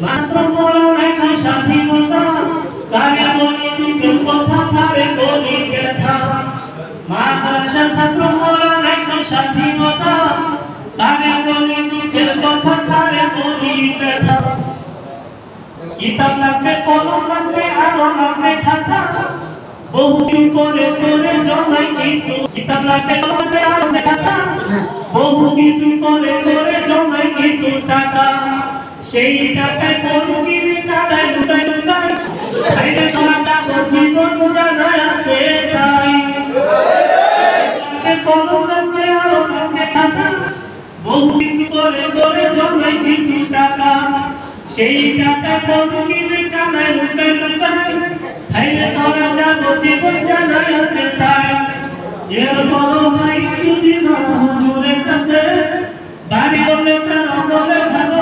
মাত্র বড় রেখা স্বাধীনতা কারে বলি দুঃখের কথা কারে বলি ব্যথা মাদ্রাসার ছাত্র বড় রেখা স্বাধীনতা কারে বলি দুঃখের কথা কারে বলি ব্যথা কিতাব লাগবে কলম লাগবে আরো লাগবে খাতা বহুদিন করে করে জমাই কিছু কিতাব লাগবে কলম লাগবে আরো খাতা বহু কিছু করে করে জমাই কিছু টাকা সেই টাকায় ফোন কিনে চালায় লুটাই লুটাই খাইতে তোমার যাবো জীবন জানায় আছে তাই কলম লাগবে আরো লাগবে খাতা বহু কিছু করে করে জমাই কিছু টাকা সেই টাকা ফোন কিনে চালায় লুটাই লুটাই খাইতে তোমার যাবো জীবন জানায় আছে তাই এর বড় ভাই যদি না হুজুরের কাছে বাড়ি বললে তারা বলে ভালো